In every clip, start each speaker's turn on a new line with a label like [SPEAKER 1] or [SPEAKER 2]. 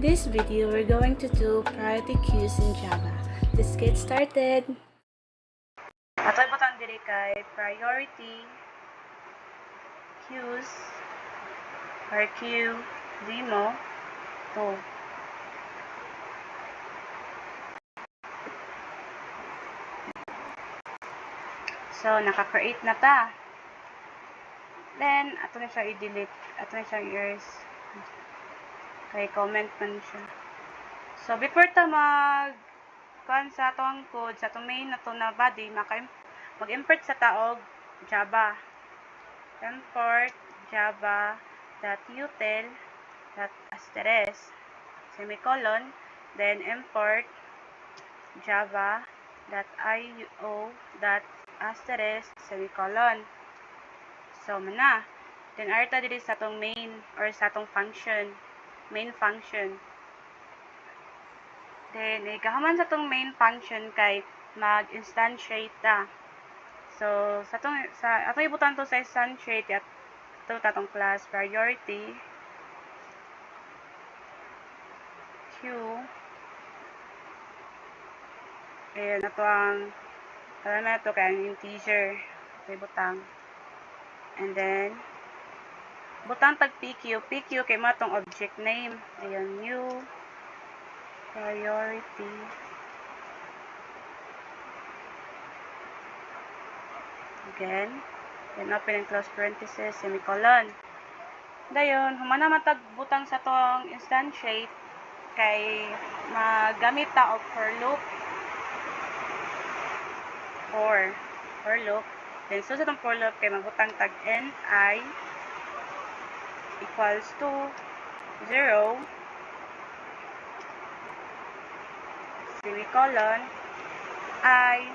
[SPEAKER 1] In this video, we're going to do priority queues in Java. Let's get started! Ato butang diri kay priority queues or queue demo 2. So, naka-create na ta. Then, ato na siya i-delete. Ato na siya i-erase. Kay comment man siya. So, before ta sa atong code, sa atong main na to na body, mag-import sa taog Java. Import java.util.asterisk semicolon, then import java.io.asterisk semicolon. So, mana. Then, arta diri sa atong main or sa atong function. Main function. Then, ikahaman sa itong main function kay mag-instantiate ta. So, atong ibutan to sa instantiate at ito tatong class priority queue. Ayan, ito ang na ito kay ang integer. Ito ibutang. And then, butang tag PQ. PQ kay matong object name. Ayan, new priority again, then open and close parenthesis, semicolon. Dayon, humana matag butang sa tong instantiate kay magamit ta og for loop or for loop. Then so sa tong for loop kay magbutang tag ni equals to 0 semicolon I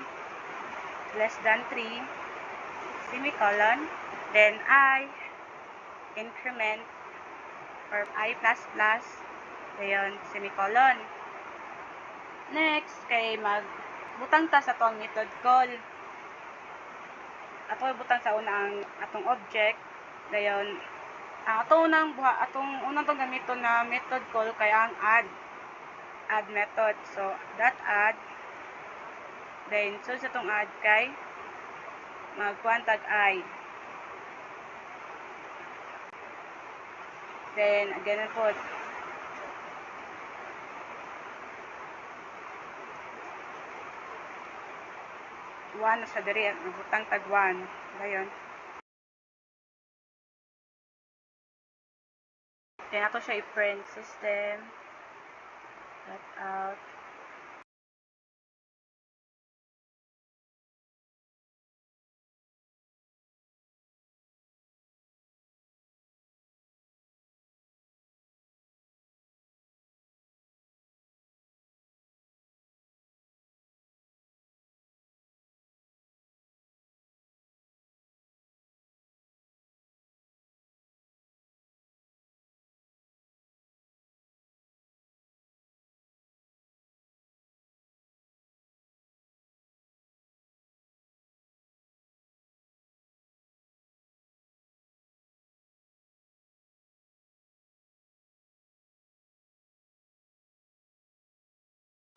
[SPEAKER 1] less than 3 semicolon, then I increment or I plus plus, ayan, semicolon. Next, kay magbutang ta sa atong method call. Ato butang sa una ang atong object, dayon ang atong unang tong gamiton na method call kay ang add method. So, add, then so sa itong add kay magkuhan tag I. Then, again po, 1 na sa diri, magbutang tag 1. Dayon. Then, ato siya i-print system. Out.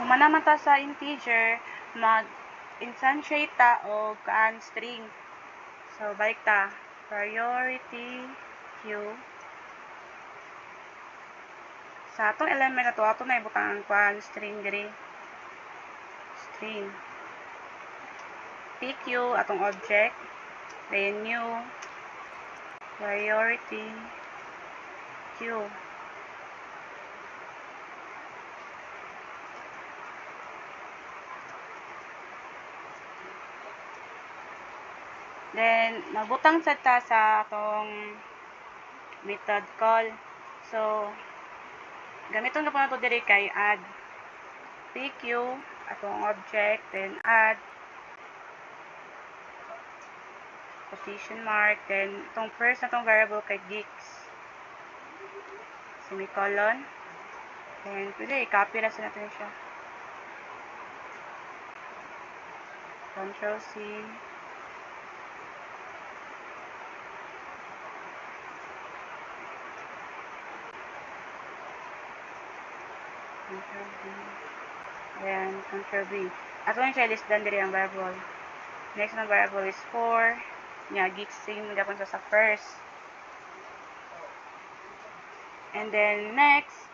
[SPEAKER 1] Humanaman ta sa integer, mag-instantiate ta o kaan string. So, balik ta. Priority queue. Sa atong element na to, ato na ibutang ang kaan string diri. String. PQ, atong object. Then, new priority queue. Then, magbutang sa ta sa atong method call. So, gamiton na po na ito diri kay add. PQ, atong object, then add. Position mark, then itong first na itong variable kay geeks. Semicolon. Then, pwede i-copy na sa natin siya. Control C. Control B. Ayan, Control B. Ato na siya list down diri ang variable. Next na variable is 4. Nya geeks same gapon sa first. And then next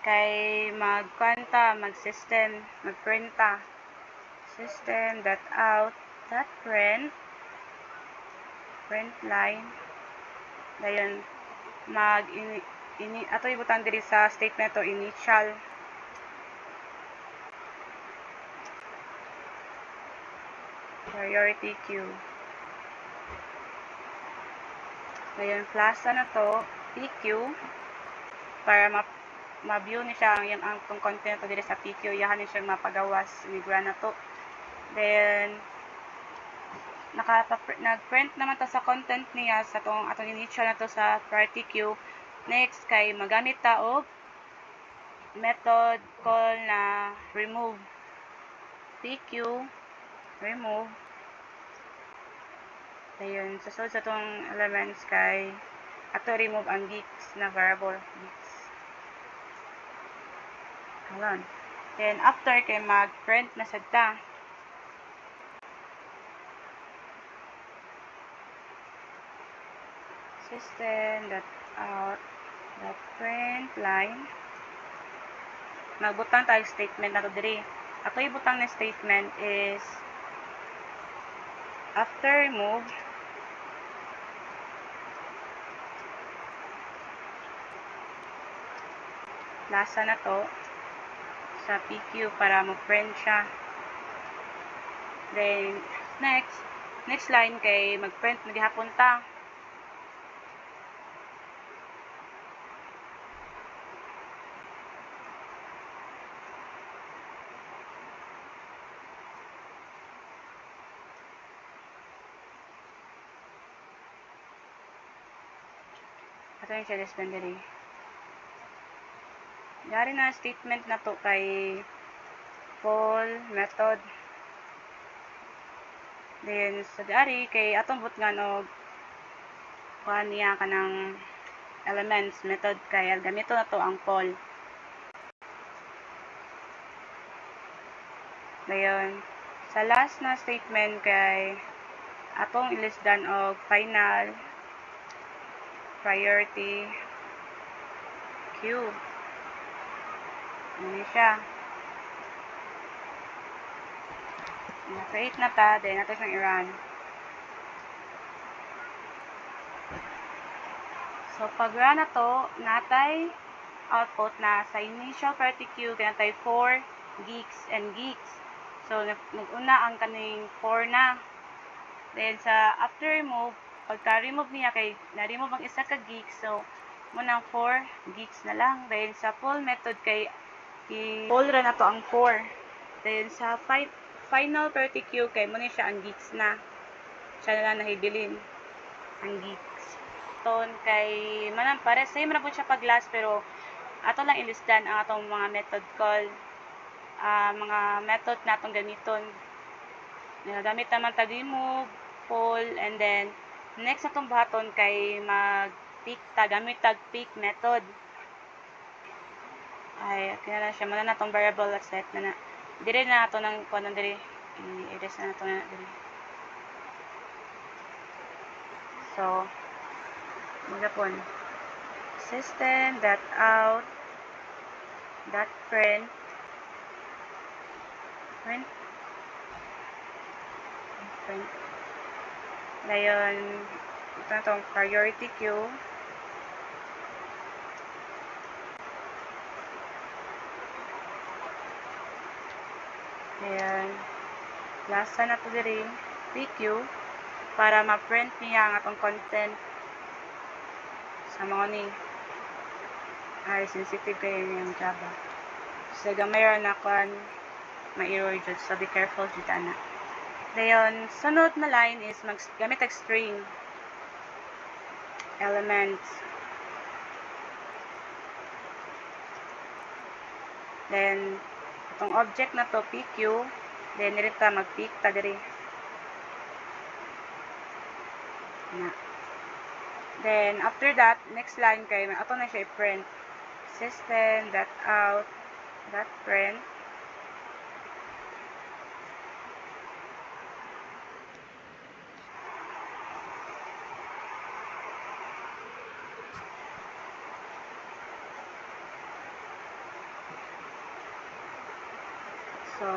[SPEAKER 1] kay magkwanta, mag-system, magprinta. System.out.print print line. Dayon ato ibutang diri sa statement to initial. Priority queue. Ngayon, plus na to, PQ, para ma-view ni siya ang content to dito sa PQ, yahan ni siya mapagawas, imigra na to. Then, nag-print naman to sa content niya, sa atong initial na to sa priority queue. Next, kay magamit ta og method call na remove. PQ, remove. Ayun, susod sa itong elements kay ato remove ang geeks na variable. Geeks. Ayan. Then, after kay mag-print na sadta. System.out.print line. Magbutang tayo statement na to diri. Ato ibutang na statement is after remove lasa na to sa PQ para mag-print siya. Then, next line kay mag-print maghihapon ta. Ito yung siya diri. Dari na statement na to kay call method. Then sa dari kay atong butngan og kuha niya kanang elements method kay gamito na to ang call. Dayon sa last na statement kay atong ilisdan og final priority queue. Ano siya? Na-create na ta, then natin siyang i-run. So, pag-run na to, natay output na sa initial priority queue, kaya natay 4 geeks and geeks. So, nag-una ang kaning 4 na. Then, sa after remove, pagka-remove niya, kay na-remove ang isa ka geeks, so, munang 4 geeks na lang. Then, sa full method, kay i-full run na to ang 4. Then, sa final priority queue, kay muna siya ang geeks na. Siya na lang nahibilin ang geeks. Ton kay manang pare same ra po siya pag last, pero ato lang ilisdan ang atong mga method call, mga method na atong gamiton. Nagamit naman tag remove, pull, and then next atong buhaton kay mag-pick ta, gamit tag pick method. Ay kaya na siya man na atong variable at set na dire na ato nang kuan diri i-erase na ato na diri. So magapon system.out.print dayon ito na itong priority queue. Ayan, lasa na ito diri PQ para ma-print niya ang atong content sa mga ni ay sensitive kayo yung Java. So gamay ra na kan ma-error jud, so be careful jud ana. Dayon sunod na line is gamit ang string elements. Then itong object na to PQ, then nirita mag-pick ta diri na. Then after that next line kay ato na siya i-print. system.out.print so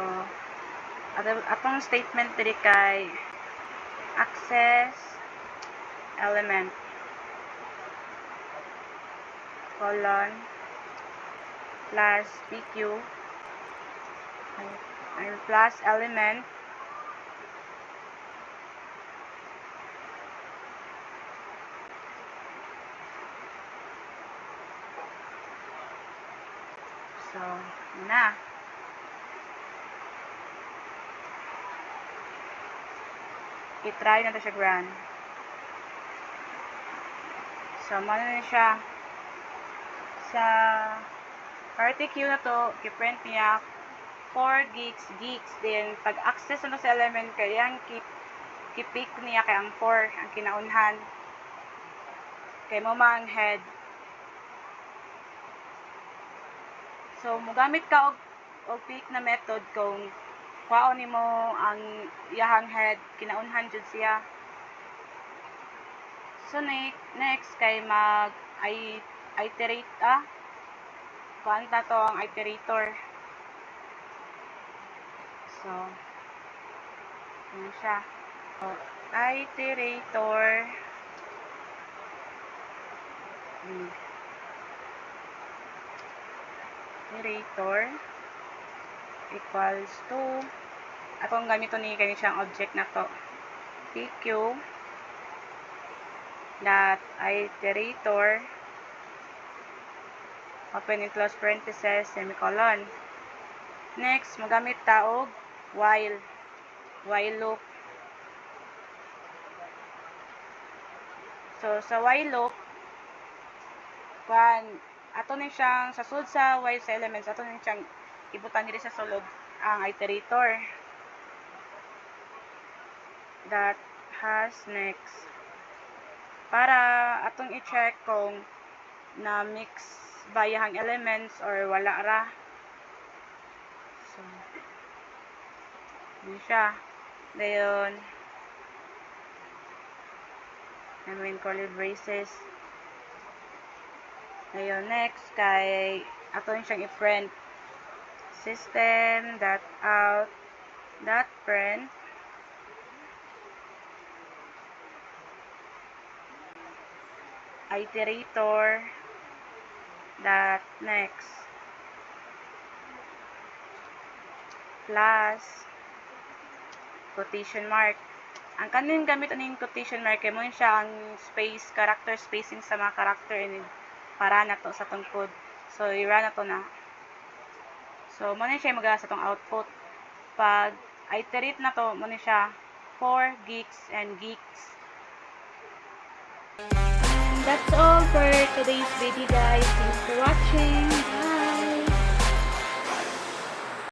[SPEAKER 1] atong statement diri kay access element colon plus pq and plus element so na i-try na to siya run. So, mano na siya sa RTQ na to, i-print niya 4 gigs. Then, pag-access na to sa element, kaya i-pick niya kay ang 4 ang kinaunhan. Kay mo ang head. So, mugamit ka og pick na method kung kwaon nimo ang iyahang head, kinaunhan jud siya. So, next kay mag-iterate kuan ta to ang iterator. So, ano siya? So, iterator equals to atong gamito ni kani siyang object na to pq dot iterator open and close parenthesis semicolon. Next magamit ta og while loop. So sa while loop ato ni siyang sa sulod sa while sa elements ato ni siyang ibutan diri sa sulod ang iterator that has next para atong i-check kung na mix bayahang elements or wala ra. So yun siya. Dayon namin curly braces. Dayon next kay ato siyang i-print system.out.print iterator dot next plus quotation mark. Ang kanin gamit aning quotation mark kay mo siya ang character spacing sa mga character ini para na to sa tong code. So i-run na to na. So mo ni siya magala sa tong output. Pag iterate na to mo ni siya 4 gigs and geeks. That's all for today's video guys. Thanks for watching. Bye!